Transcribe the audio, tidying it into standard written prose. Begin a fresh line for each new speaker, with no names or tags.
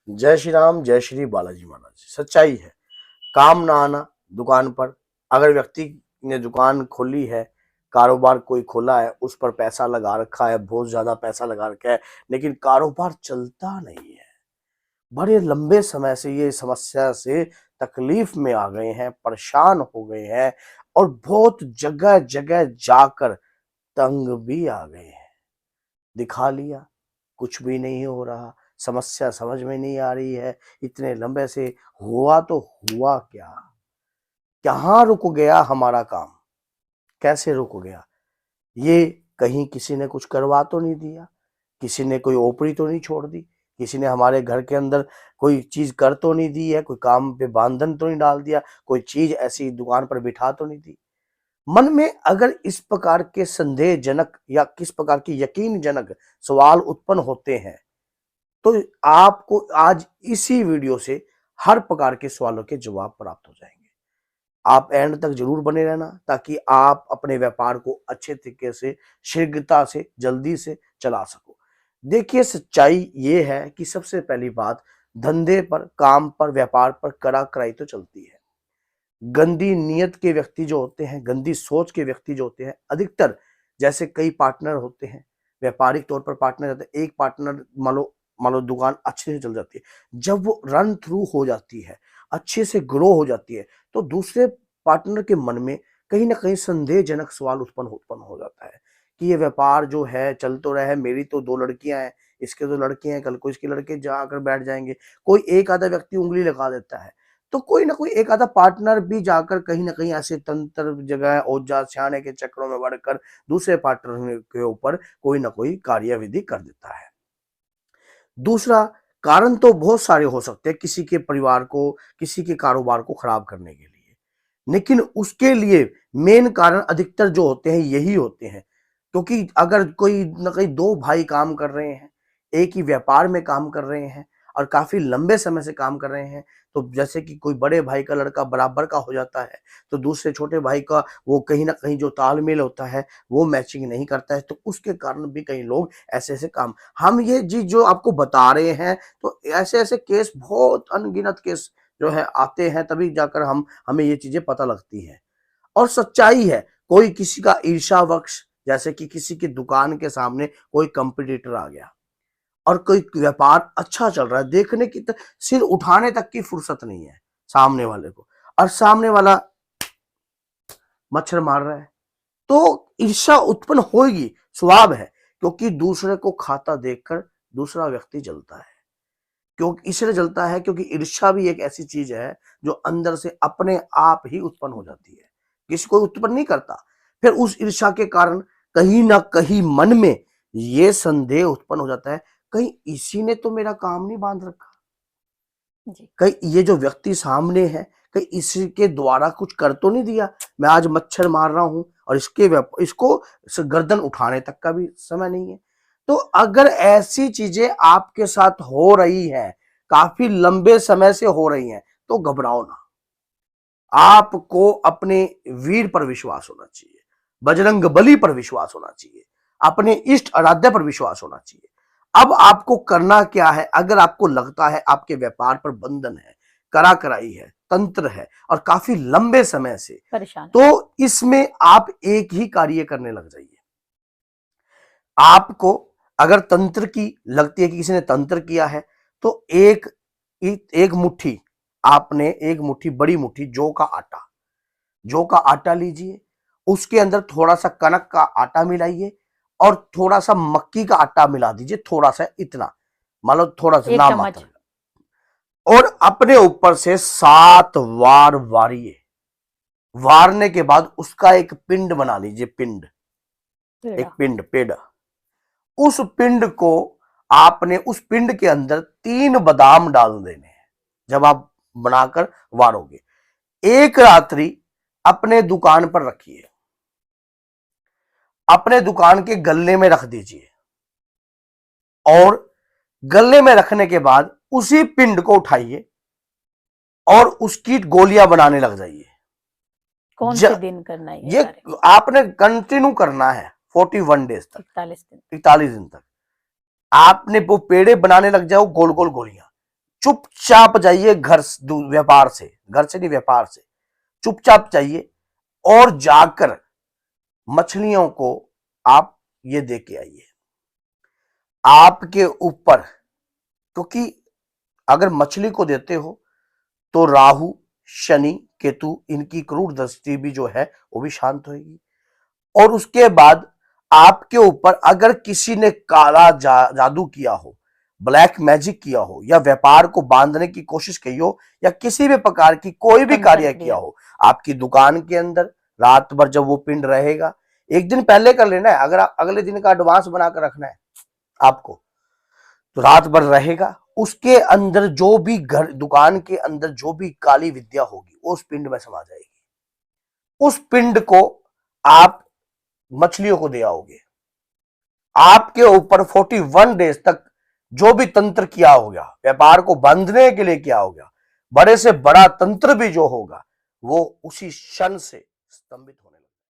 जय श्री राम, जय श्री बालाजी महाराज। सच्चाई है, काम ना आना दुकान पर। अगर व्यक्ति ने दुकान खोली है, कारोबार कोई खोला है, उस पर पैसा लगा रखा है, बहुत ज्यादा पैसा लगा रखा है, लेकिन कारोबार चलता नहीं है। बड़े लंबे समय से ये समस्या से तकलीफ में आ गए हैं, परेशान हो गए हैं और बहुत जगह जगह जाकर तंग भी आ गए हैं। दिखा लिया, कुछ भी नहीं हो रहा, समस्या समझ में नहीं आ रही है। इतने लंबे से हुआ तो हुआ क्या, कहाँ रुक गया हमारा काम, कैसे रुक गया ये? कहीं किसी ने कुछ करवा तो नहीं दिया, किसी ने कोई ओपरी तो नहीं छोड़ दी, किसी ने हमारे घर के अंदर कोई चीज कर तो नहीं दी है, कोई काम पे बांधन तो नहीं डाल दिया, कोई चीज ऐसी दुकान पर बिठा तो नहीं दी। मन में अगर इस प्रकार के संदेहजनक या किस प्रकार के यकीनजनक सवाल उत्पन्न होते हैं, तो आपको आज इसी वीडियो से हर प्रकार के सवालों के जवाब प्राप्त हो जाएंगे। आप एंड तक जरूर बने रहना, ताकि आप अपने व्यापार को अच्छे तरीके से, शीघ्रता से, जल्दी से चला सको। देखिए, सच्चाई ये है कि सबसे पहली बात, धंधे पर, काम पर, व्यापार पर कड़ा कराई तो चलती है। गंदी नीयत के व्यक्ति जो होते हैं, गंदी सोच के व्यक्ति जो होते हैं, अधिकतर जैसे कई पार्टनर होते हैं, व्यापारिक तौर पर पार्टनर होते हैं। एक पार्टनर मान लो दुकान अच्छे से चल जाती है, जब वो रन थ्रू हो जाती है, अच्छे से ग्रो हो जाती है, तो दूसरे पार्टनर के मन में कहीं ना कहीं संदेहजनक सवाल उत्पन्न हो जाता है कि ये व्यापार जो है चल तो रहा है, मेरी तो दो लड़कियां हैं, इसके दो लड़के हैं, कल को इसके लड़के जाकर बैठ जाएंगे। कोई एक आधा व्यक्ति उंगली लगा देता है, तो कोई ना कोई एक आधा पार्टनर भी जाकर कहीं ना कहीं ऐसे तंत्र जगह औजार सियाने के चक्रों में बढ़कर दूसरे पार्टनर के ऊपर कोई ना कोई कार्यविधि कर देता है। दूसरा कारण तो बहुत सारे हो सकते हैं किसी के परिवार को, किसी के कारोबार को खराब करने के लिए, लेकिन उसके लिए मेन कारण अधिकतर जो होते हैं यही होते हैं। क्योंकि अगर कोई ना कहीं दो भाई काम कर रहे हैं, एक ही व्यापार में काम कर रहे हैं और काफी लंबे समय से काम कर रहे हैं, तो जैसे कि कोई बड़े भाई का लड़का बराबर का हो जाता है, तो दूसरे छोटे भाई का वो कहीं ना कहीं जो तालमेल होता है वो मैचिंग नहीं करता है, तो उसके कारण भी कई लोग ऐसे ऐसे काम, हम ये चीज जो आपको बता रहे हैं, तो ऐसे ऐसे केस, बहुत अनगिनत केस जो है आते हैं, तभी जाकर हमें ये चीजें पता लगती हैं। और सच्चाई है, कोई किसी का ईर्ष्यावश, जैसे कि किसी की दुकान के सामने कोई कंपटीटर आ गया और कोई व्यापार अच्छा चल रहा है, देखने की सिर उठाने तक की फुर्सत नहीं है सामने वाले को, और सामने वाला मच्छर मार रहा है, तो ईर्ष्या उत्पन्न होगी, स्वाभाविक है। क्योंकि दूसरे को खाता देखकर दूसरा व्यक्ति जलता है। क्यों इसलिए जलता है? क्योंकि ईर्ष्या भी एक ऐसी चीज है जो अंदर से अपने आप ही उत्पन्न हो जाती है, किसी को उत्पन्न नहीं करता। फिर उस ईर्ष्या के कारण कहीं ना कहीं मन में ये संदेह उत्पन्न हो जाता है, कहीं इसी ने तो मेरा काम नहीं बांध रखा,
जी।
कहीं ये जो व्यक्ति सामने है, कहीं इसी के द्वारा कुछ कर तो नहीं दिया। मैं आज मच्छर मार रहा हूं और इसको गर्दन उठाने तक का भी समय नहीं है। तो अगर ऐसी चीजें आपके साथ हो रही हैं, काफी लंबे समय से हो रही हैं, तो घबराओ ना। आपको अपने वीर पर विश्वास होना चाहिए, बजरंग बली पर विश्वास होना चाहिए, अपने इष्ट आराध्य पर विश्वास होना चाहिए। अब आपको करना क्या है? अगर आपको लगता है आपके व्यापार पर बंधन है, करा कराई है, तंत्र है और काफी लंबे समय से,
परेशान है।
तो इसमें आप एक ही कार्य करने लग जाइए। आपको अगर तंत्र की लगती है कि किसी ने तंत्र किया है, तो एक मुट्ठी, आपने एक मुट्ठी, बड़ी मुट्ठी जौ का आटा लीजिए, उसके अंदर थोड़ा सा कनक का आटा मिलाइए और थोड़ा सा मक्की का आटा मिला दीजिए, थोड़ा सा, इतना मान लो, थोड़ा सा
एक
नाम
चम्मच।
मात्र, और अपने ऊपर से 7 वार वारिए। वारने के बाद उसका एक पिंड बना लीजिए, पिंड,
पेड़ा।
एक पेड़। उस पिंड को आपने, उस पिंड के अंदर 3 बादाम डाल देने हैं जब आप बनाकर वारोगे। एक रात्रि अपने दुकान पर रखिए, अपने दुकान के गल्ले में रख दीजिए, और गल्ले में रखने के बाद उसी पिंड को उठाइए और उसकी गोलियां बनाने लग जाइए।
कौन से दिन करना है
ये
कार्य?
आपने कंटिन्यू करना है 41 डेज तक,
41 दिन।
41 दिन तक। आपने वो पेड़े बनाने लग जाओ, गोल गोल गोलियां, चुपचाप जाइए व्यापार से, घर से नहीं व्यापार से चुपचाप जाइए और जाकर मछलियों को आप ये दे के आइए आपके ऊपर, क्योंकि अगर मछली को देते हो तो राहु शनि केतु इनकी क्रूर दृष्टि भी जो है वो भी शांत होगी। और उसके बाद आपके ऊपर अगर किसी ने काला जादू किया हो, ब्लैक मैजिक किया हो, या व्यापार को बांधने की कोशिश की हो, या किसी भी प्रकार की कोई भी कार्य किया हो आपकी दुकान के अंदर, रात भर जब वो पिंड रहेगा, एक दिन पहले कर लेना है, अगर अगले दिन का एडवांस बनाकर रखना है आपको, तो रात भर रहेगा, उसके अंदर जो भी घर दुकान के अंदर जो भी काली विद्या होगी वो उस पिंड में समा जाएगी। उस पिंड को आप मछलियों को दे आओगे, आपके ऊपर 41 डेज तक जो भी तंत्र किया होगा, व्यापार को बांधने के लिए किया होगा, बड़े से बड़ा तंत्र भी जो होगा वो उसी क्षण से स्तंभित होने लगेगा।